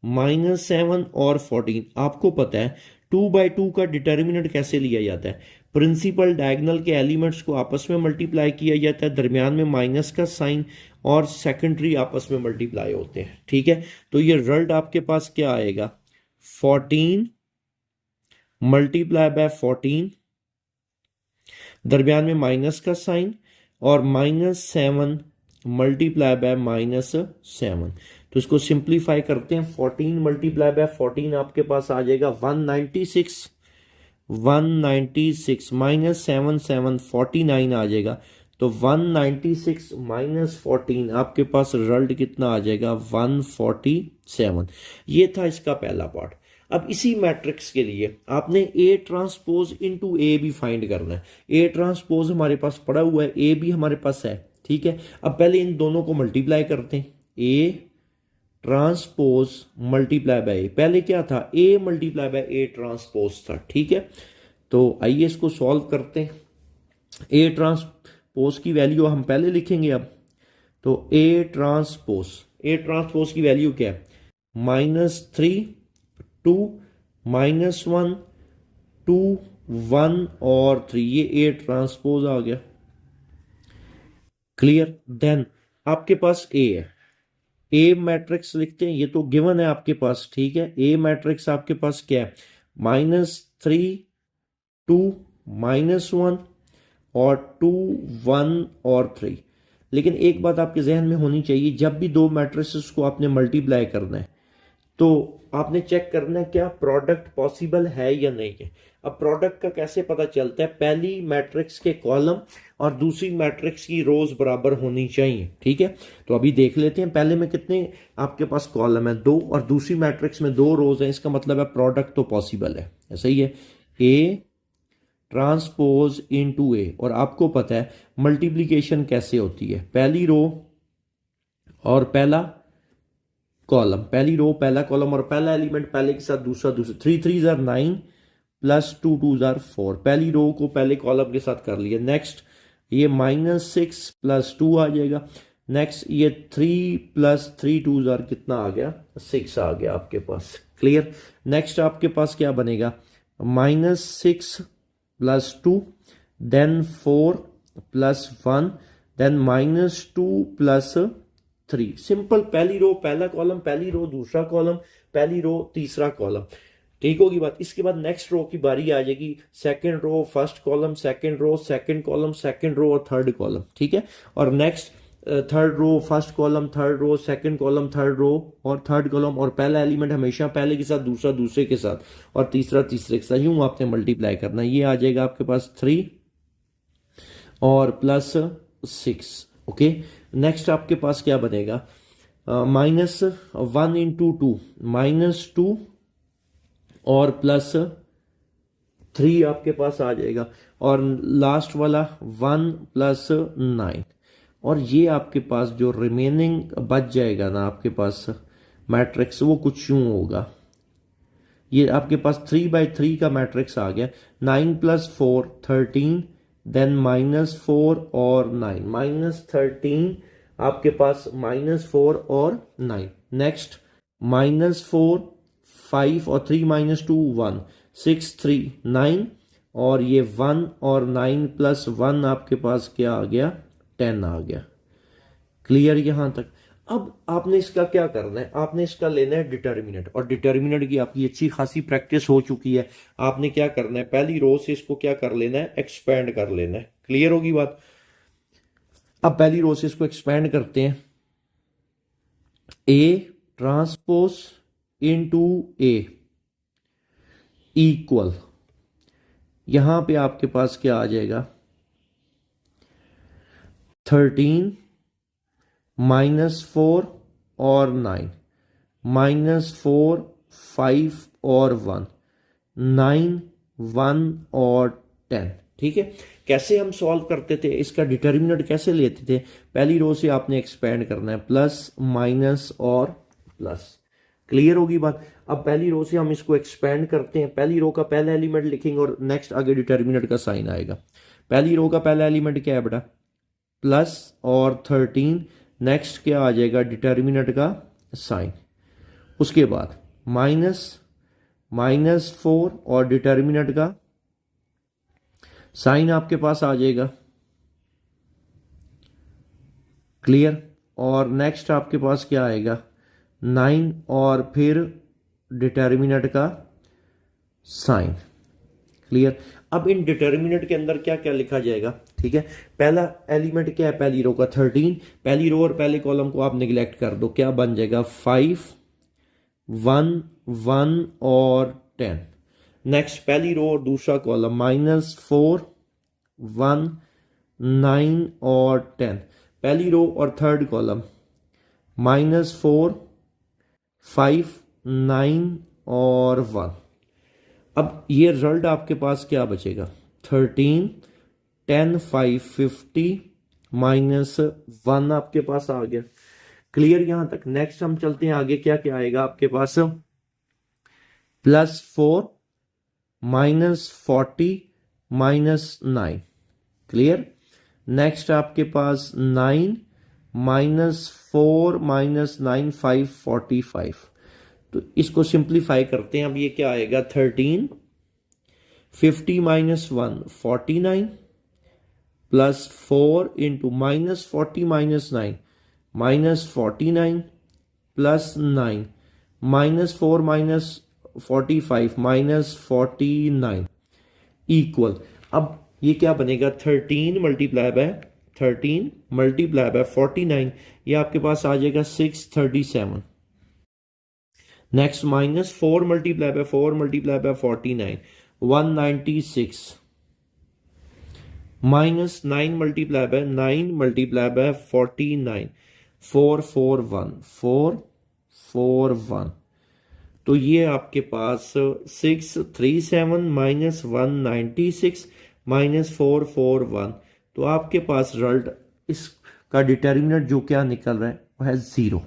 -7 और 14। आपको पता है 2/2 का डिटर्मिनेंट कैसे लिया जाता है, प्रिंसिपल डायगोनल के एलिमेंट्स को आपस में मल्टीप्लाई किया जाता है, दरमियान में माइनस का साइन, और सेकेंडरी आपस में मल्टीप्लाई होते हैं। ठीक है, तो ये रिजल्ट आपके पास क्या आएगा, 14 मल्टीप्लाई बाय 14, दरमियान में माइनस का साइन, और -7 मल्टीप्लाई बाय -7। तो इसको सिंप्लीफाई करते हैं, 14 मल्टीप्लाई बाय 14 आपके पास आ जाएगा 196 -7 7 49 आ जाएगा। तो 196 -14 आपके पास रिजल्ट कितना आ जाएगा, 147। ये था इसका पहला पार्ट। अब इसी मैट्रिक्स के लिए आपने ए ट्रांसपोज इनटू ए भी फाइंड करना है। ए ट्रांसपोज हमारे पास पड़ा हुआ है, ए भी हमारे पास है। ठीक है, अब पहले इन दोनों को मल्टीप्लाई करते हैं, ए ट्रांसपोज मल्टीप्लाई बाय ए। पहले क्या था, A multiply by A transpose था। ठीक है, तो आइए इसको सॉल्व करते हैं। ए ट्रांसपोज की वैल्यू हम पहले लिखेंगे। अब तो ए ट्रांसपोज की वैल्यू क्या है, -3 2 -1 2 1 और 3, ये ए ट्रांसपोज आ गया। क्लियर। देन आपके पास ए है, ए मैट्रिक्स लिखते हैं, ये तो गिवन है आपके पास, ठीक है। ए मैट्रिक्स आपके पास क्या है, -3 2 -1 और 2 1 और 3। लेकिन एक बात आपके जहन में होनी चाहिए, जब भी दो मैट्रिसेस को आपने मल्टीप्लाई करना है तो आपने चेक करना है क्या प्रोडक्ट पॉसिबल है या नहीं है। अब प्रोडक्ट का कैसे पता चलता है, पहली मैट्रिक्स के कॉलम और दूसरी मैट्रिक्स की रोज बराबर होनी चाहिए, ठीक है। तो अभी देख लेते हैं, पहले में कितने आपके पास कॉलम है, 2, और दूसरी मैट्रिक्स में 2 रोज हैं, इसका मतलब है प्रोडक्ट तो पॉसिबल है, ऐसा ही है। ए ट्रांसपोज इनटू ए, और आपको पता है मल्टीप्लीकेशन कैसे होती है, पहली रो और पहला कॉलम, पहली रो पहला कॉलम और पहला एलिमेंट पहले के साथ दूसरा दूसरा, 3 3 जार 9 प्लस 2 2 जार 4, पहली रो को पहले कॉलम के साथ कर लिया। नेक्स्ट ये -6 प्लस 2 आ जाएगा। नेक्स्ट ये 3 प्लस 3 2 जार कितना आ गया, 6 आ गया आपके पास, क्लियर। नेक्स्ट आपके पास क्या बनेगा, -6 plus 2, then 4 plus 1, then -2 plus 3। Simple, पहली रो पहला कॉलम, पहली रो दूसरा कॉलम, पहली रो तीसरा कॉलम, ठीक होगी बात। इसके बाद नेक्स्ट रो की बारी आ जाएगी, second row first column, second row second column, second row और थर्ड कॉलम, ठीक है। और next third row first column, third row second column, third row और थर्ड कॉलम, और पहला एलिमेंट हमेशा पहले के साथ, दूसरा दूसरे के साथ और तीसरा तीसरे के साथ, यूं आपने मल्टीप्लाई करना। ये आ जाएगा आपके पास 3 और प्लस 6, ओके। नेक्स्ट आपके पास क्या बनेगा, -1 इंटू 2 -2 और प्लस 3 आपके पास आ जाएगा, और लास्ट वाला 1 प्लस 9, और ये आपके पास जो रिमेनिंग बच जाएगा ना आपके पास मैट्रिक्स, वो कुछ यूं होगा, ये आपके पास 3/3 का मैट्रिक्स आ गया। 9 प्लस 4 13, देन -4 और 9, -13 आपके पास, -4 और 9। नेक्स्ट -4 5 और 3 -2 1, 6 3 9, और ये 1 और 9 प्लस 1 आपके पास क्या आ गया, 10 आ गया, क्लियर यहां तक। अब आपने इसका क्या करना है, आपने इसका लेना है डिटर्मिनेंट, और डिटर्मिनेंट की आपकी अच्छी खासी प्रैक्टिस हो चुकी है। आपने क्या करना है, पहली रो से इसको क्या कर लेना है, एक्सपेंड कर लेना है, क्लियर होगी बात। अब पहली रो से इसको एक्सपेंड करते हैं, A transpose into A equal, यहां पे आपके पास क्या आ जाएगा, 13 -4 और 9, -4 5 और 1, 9 1 और 10, ठीक है। कैसे हम सॉल्व करते थे, इसका डिटर्मिनेंट कैसे लेते थे, पहली रो से आपने एक्सपेंड करना है, प्लस माइनस और प्लस, क्लियर होगी बात। अब पहली रो से हम इसको एक्सपेंड करते हैं, पहली रो का पहला एलिमेंट लिखेंगे और नेक्स्ट आगे डिटर्मिनेंट का साइन आएगा। पहली रो का पहला एलिमेंट क्या है बेटा, प्लस और 13, नेक्स्ट क्या आ जाएगा, डिटर्मिनेंट का साइन, उसके बाद -4 और डिटर्मिनेंट का साइन आपके पास आ जाएगा, क्लियर। और नेक्स्ट आपके पास क्या आएगा, 9 और फिर डिटर्मिनेंट का साइन, क्लियर। अब इन डिटर्मिनेंट के अंदर क्या क्या लिखा जाएगा, ठीक है। पहला एलिमेंट क्या है, पहली रो का 13, पहली रो और पहले कॉलम को आप निगलेक्ट कर दो, क्या बन जाएगा, 5 1 1 और 10। नेक्स्ट पहली रो और दूसरा कॉलम, -4 1 9 और 10, पहली रो और थर्ड कॉलम, -4 5 9 और 1। अब ये रिजल्ट आपके पास क्या बचेगा, 13 10 5 50 -1 आपके पास आ गया, क्लियर यहां तक। नेक्स्ट हम चलते हैं आगे, क्या क्या आएगा आपके पास, +4 -40 -9, क्लियर। नेक्स्ट आपके पास 9 -4 -9 5 45। तो इसको सिंप्लीफाई करते हैं, अब ये क्या आएगा, 13 50 -1 49, प्लस 4 इंटू -40 -9 -49 प्लस 9 -4 -45 -49 इक्वल। अब ये क्या बनेगा 13 मल्टीप्लाई बाय 49, ये आपके पास आ जाएगा 637। Next -4 multiply by 4 multiply by 49 196 -9 multiply by 9 multiply by 49 441। तो ये आपके पास 637 -196 -441। तो आपके पास रिजल्ट इसका डिटर्मिनेंट जो क्या निकल रहा है वो है 0।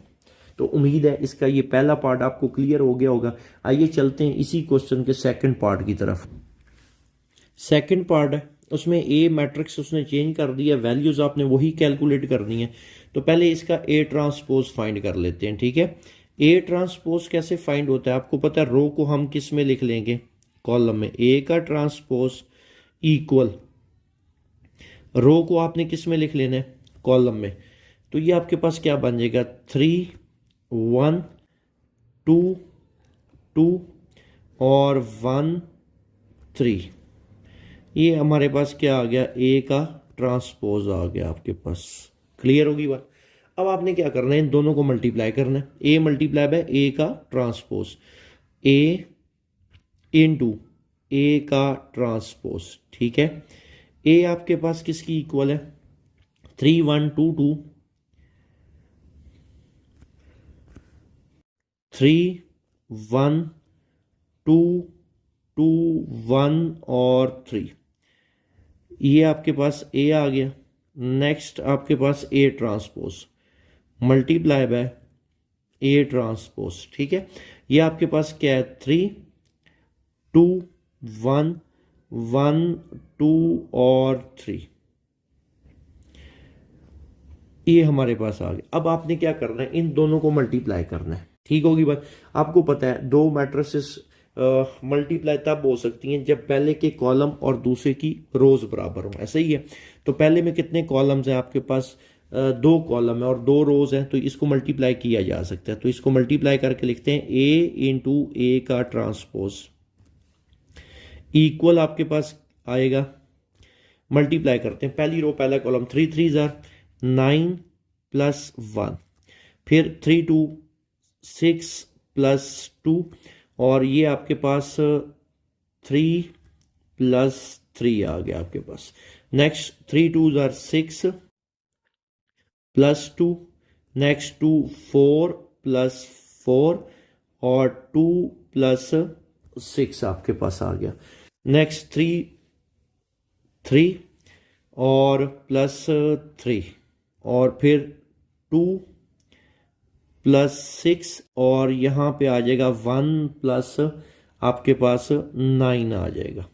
तो उम्मीद है इसका ये पहला पार्ट आपको क्लियर हो गया होगा। आइए चलते हैं इसी क्वेश्चन के सेकंड पार्ट की तरफ। सेकंड पार्ट है, उसमें ए मैट्रिक्स उसने चेंज कर दिया, वैल्यूज आपने वही कैलकुलेट करनी है। तो पहले इसका ए ट्रांसपोज फाइंड कर लेते हैं, ठीक है। ए ट्रांसपोज कैसे फाइंड होता है आपको पता है, रो को हम किस में लिख लेंगे, कॉलम में। ए का ट्रांसपोज इक्वल रो को आपने किस में लिख लेना है, कॉलम में। तो ये आपके पास क्या बन जाएगा 3 1 2 2 और 1 3। ये हमारे पास क्या आ गया, ए का ट्रांसपोज आ गया आपके पास। क्लियर होगी बात। अब आपने क्या करना है, इन दोनों को मल्टीप्लाई करना है। ए मल्टीप्लाई बाय ए का ट्रांसपोज, ए इंटू ए का ट्रांसपोज, ठीक है। ए आपके पास किसकी इक्वल है 3 1 2 2 3 1 2 2 1 और 3। ये आपके पास ए आ गया। नेक्स्ट आपके पास A transpose multiply by A transpose, ठीक है। ये आपके पास क्या है 3 2 1 1 2 और 3। ये हमारे पास आ गया। अब आपने क्या करना है, इन दोनों को मल्टीप्लाई करना है, ठीक होगी बात। आपको पता है दो मैट्रिसेस मल्टीप्लाई तब हो सकती हैं जब पहले के कॉलम और दूसरे की रोज बराबर हो, ऐसा ही है। तो पहले में कितने कॉलम्स हैं आपके पास, 2 कॉलम है और 2 रोज हैं, तो इसको मल्टीप्लाई किया जा सकता है। तो इसको मल्टीप्लाई करके लिखते हैं ए इंटू ए का ट्रांसपोज इक्वल आपके पास आएगा। मल्टीप्लाई करते हैं, पहली रो पहला कॉलम 3 3 9 प्लस 1, फिर 3 2 6 प्लस 2 और ये आपके पास 3 प्लस 3 आ गया आपके पास। नेक्स्ट 3 2 6 प्लस 2, नेक्स्ट 2 4 प्लस 4 और 2 प्लस 6 आपके पास आ गया। नेक्स्ट 3 3 और प्लस 3 और फिर 2 प्लस 6 और यहाँ पे आ जाएगा 1 प्लस आपके पास 9 आ जाएगा।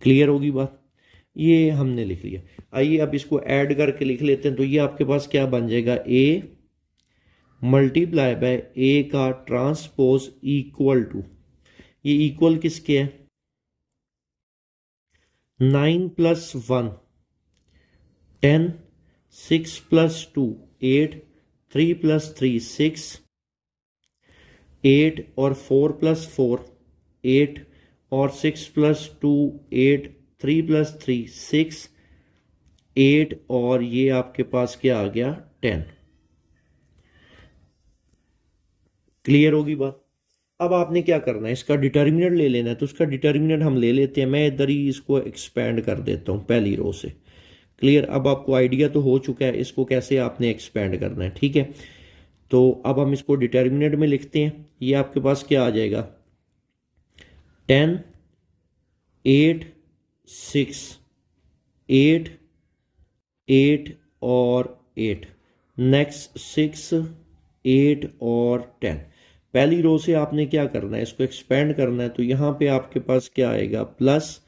क्लियर होगी बात, ये हमने लिख लिया। आइए अब इसको ऐड करके लिख लेते हैं। तो ये आपके पास क्या बन जाएगा, ए मल्टीप्लाई बाय ए का ट्रांसपोज इक्वल टू, ये इक्वल किसके है 9 प्लस 1 10, 6 प्लस 2 8, 3 प्लस 3 6, 8 और 4 प्लस 4 8 और 6 प्लस 2 8, 3 प्लस 3 6 8 और ये आपके पास क्या आ गया 10। क्लियर होगी बात। अब आपने क्या करना है, इसका डिटर्मिनेंट ले लेना है। तो उसका डिटर्मिनेंट हम ले लेते हैं, मैं इधर ही इसको एक्सपेंड कर देता हूं पहली रो से। क्लियर, अब आपको आइडिया तो हो चुका है इसको कैसे आपने एक्सपेंड करना है, ठीक है। तो अब हम इसको डिटर्मिनेंट में लिखते हैं। ये आपके पास क्या आ जाएगा 10 8 6 8 8 और 8, नेक्स्ट 6 8 और 10। पहली रो से आपने क्या करना है, इसको एक्सपेंड करना है। तो यहां पे आपके पास क्या आएगा प्लस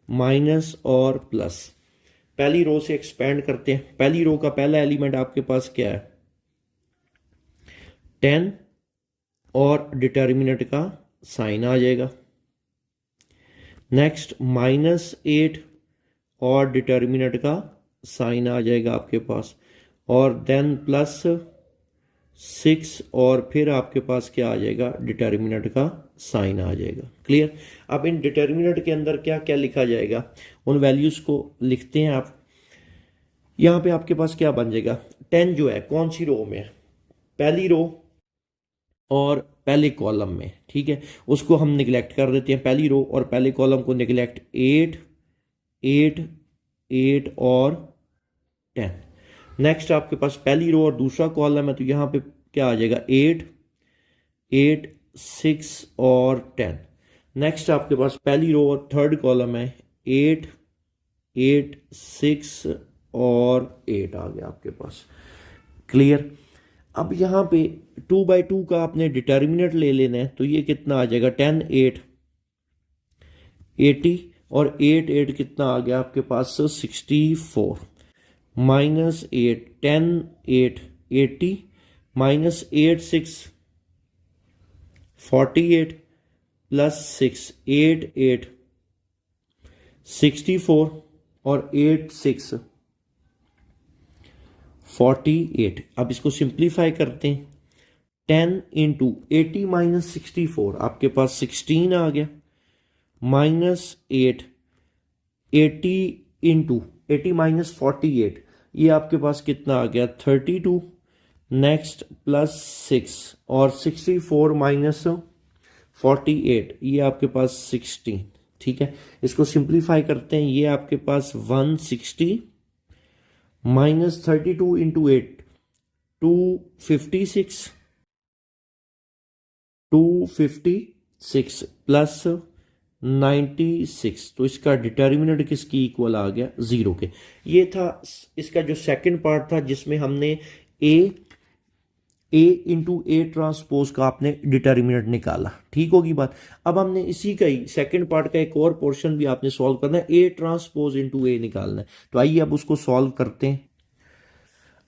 माइनस और प्लस। पहली रो से एक्सपेंड करते हैं। पहली रो का पहला एलिमेंट आपके पास क्या है 10 और डिटर्मिनेंट का साइन आ जाएगा। नेक्स्ट -8 और डिटर्मिनेंट का साइन आ जाएगा आपके पास, और देन प्लस 6 और फिर आपके पास क्या आ जाएगा, डिटर्मिनेंट का साइन आ जाएगा। क्लियर। अब इन डिटर्मिनेंट के अंदर क्या क्या लिखा जाएगा, उन वैल्यूज़ को लिखते हैं आप। यहाँ पे आपके पास क्या बन जाएगा, 10 जो है कौन सी रो में है, पहली रो और पहले कॉलम में, ठीक है, उसको हम निगलेक्ट कर देते हैं, पहली रो और पहले कॉलम को निगलेक्ट, 8 8 8 और 10। नेक्स्ट आपके पास पहली रो और दूसरा कॉलम है, तो यहाँ पे क्या आ जाएगा, 8 8 6 और 10। नेक्स्ट आपके पास पहली रो और थर्ड कॉलम है, 8 8 6 और 8 आ गया आपके पास। क्लियर। अब यहाँ पे 2/2 का आपने डिटर्मिनेंट ले लेना है, तो ये कितना आ जाएगा, 10 8 80 और 8 8 कितना आ गया आपके पास, 64 माइनस 8 10 8 80 माइनस 8 6 48 प्लस 6 8 8 64 और 8 6 48। अब इसको सिंप्लीफाई करते हैं, 10 इंटू 80 माइनस 64 आपके पास 16 आ गया, माइनस 8 80 इंटू 80 माइनस 48 ये आपके पास कितना आ गया, 32। नेक्स्ट प्लस 6 और 64 माइनस 48 ये आपके पास 16। ठीक है, इसको सिंप्लीफाई करते हैं, ये आपके पास 160 माइनस 32 इंटू 8 256 256 प्लस 96, तो इसका डिटर्मिनेंट किसकी इक्वल आ गया, 0 के। ये था इसका जो सेकंड पार्ट था, जिसमें हमने ए इंटू ए ट्रांसपोज का आपने डिटर्मिनेंट निकाला। ठीक होगी बात। अब हमने इसी का ही सेकंड पार्ट का एक और पोर्शन भी आपने सॉल्व करना है, ए ट्रांसपोज इंटू ए निकालना है। तो आइए अब उसको सॉल्व करते हैं।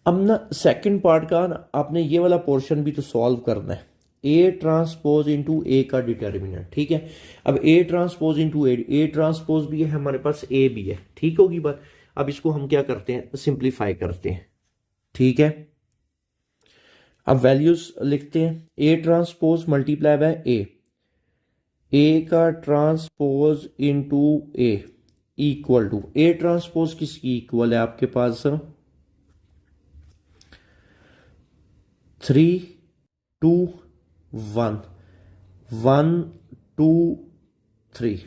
अब ना सेकंड पार्ट का ना आपने ये वाला पोर्शन भी तो सॉल्व करना है, ए ट्रांसपोज इंटू ए का डिटर्मिनेंट। ठीक है, अब A transpose into A transpose भी है हमारे पास, ए भी है। ठीक होगी बात। अब इसको हम क्या करते हैं, सिंप्लीफाई करते हैं। ठीक है, अब वैल्यूज लिखते हैं, A transpose multiply by A का transpose into A equal to, A transpose किसकी इक्वल है आपके पास, 3 2 1 1 2 3।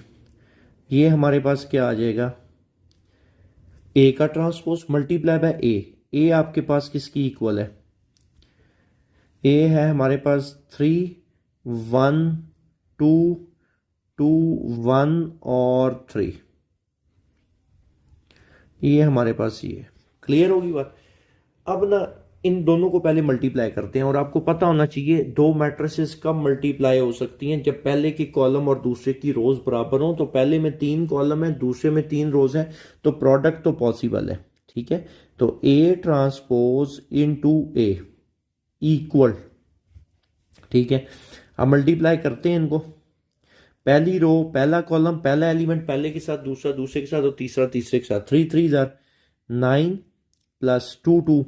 ये हमारे पास क्या आ जाएगा, ए का ट्रांसपोज मल्टीप्लाई बाय ए आपके पास किसकी इक्वल है, ए है हमारे पास 3 1 2 2 1 और 3, ये हमारे पास ये। क्लियर होगी बात। अब ना इन दोनों को पहले मल्टीप्लाई करते हैं, और आपको पता होना चाहिए दो मैट्रिसेस कब मल्टीप्लाई हो सकती हैं, जब पहले की कॉलम और दूसरे की रोज बराबर हो। तो पहले में 3 कॉलम है, दूसरे में 3 रोज है, तो प्रोडक्ट तो पॉसिबल है। ठीक है, तो A transpose into A equal, ठीक है, अब मल्टीप्लाई करते हैं इनको। पहली रो पहला कॉलम पहला एलिमेंट पहले के साथ, दूसरा दूसरे के साथ, और तीसरा तीसरे के साथ। 3 3 9 प्लस 2 2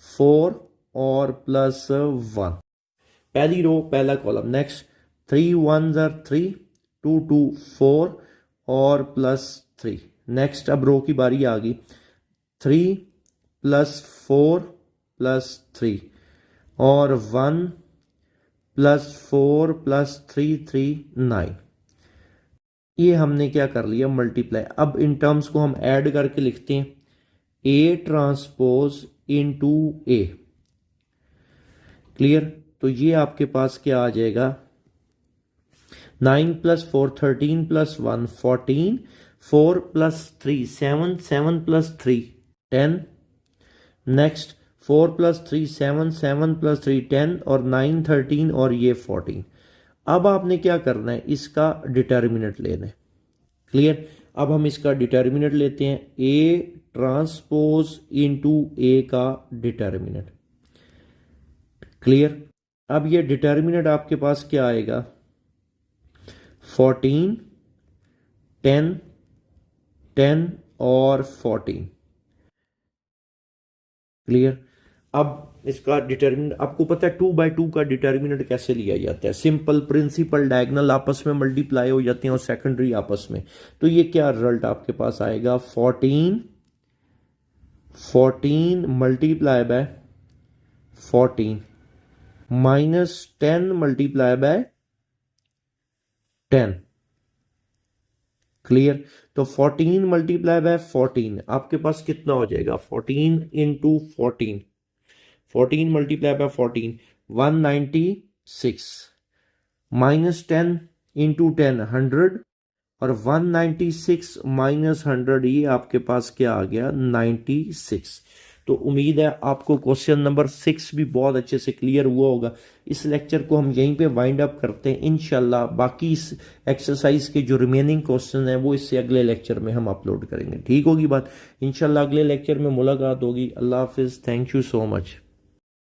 4 और प्लस 1। पहली रो पहला कॉलम। नेक्स्ट 3 1 3 2 2 4 और प्लस 3। नेक्स्ट अब रो की बारी आ गई, 3 प्लस 4 प्लस 3 और 1 प्लस 4 प्लस 3 3 9। ये हमने क्या कर लिया, मल्टीप्लाई। अब इन टर्म्स को हम ऐड करके लिखते हैं, A transpose into A. Clear. तो ये आपके पास क्या आ जाएगा, 9 plus 4 13 plus 1 14 4 plus 3 7 7 plus 3 10। Next 4 plus 3 7 7 plus 3 10 और 9 13 और ये 14। अब आपने क्या करना है, इसका डिटर्मिनेंट लेना है। क्लियर। अब हम इसका डिटर्मिनेंट लेते हैं, ए ट्रांसपोज इनटू ए का डिटर्मिनेंट। क्लियर। अब ये डिटर्मिनेंट आपके पास क्या आएगा, 14 10 10 और 14। क्लियर। अब इसका डिटर्मिनेंट आपको पता है 2/2 का डिटर्मिनेंट कैसे लिया जाता है। सिंपल प्रिंसिपल, डायगोनल आपस में मल्टीप्लाई हो जाते हैं और सेकेंडरी आपस में। तो ये क्या रिजल्ट आपके पास आएगा, 14 multiply by 14 minus 10 multiply by 10। Clear. तो 14 मल्टीप्लाई बाय 14 आपके पास कितना हो जाएगा, 14 into 14 multiply by 14 196 minus 10 into 10 100 और 196 माइनस 100 ये आपके पास क्या आ गया, 96। तो उम्मीद है आपको क्वेश्चन नंबर 6 भी बहुत अच्छे से क्लियर हुआ होगा। इस लेक्चर को हम यहीं पे वाइंड अप करते हैं इंशाल्लाह। बाकी इस एक्सरसाइज के जो रिमेनिंग क्वेश्चन हैं वो इससे अगले लेक्चर में हम अपलोड करेंगे। ठीक होगी बात। इंशाल्लाह अगले लेक्चर में मुलाकात होगी। अल्लाह हाफिज। Thank you so much.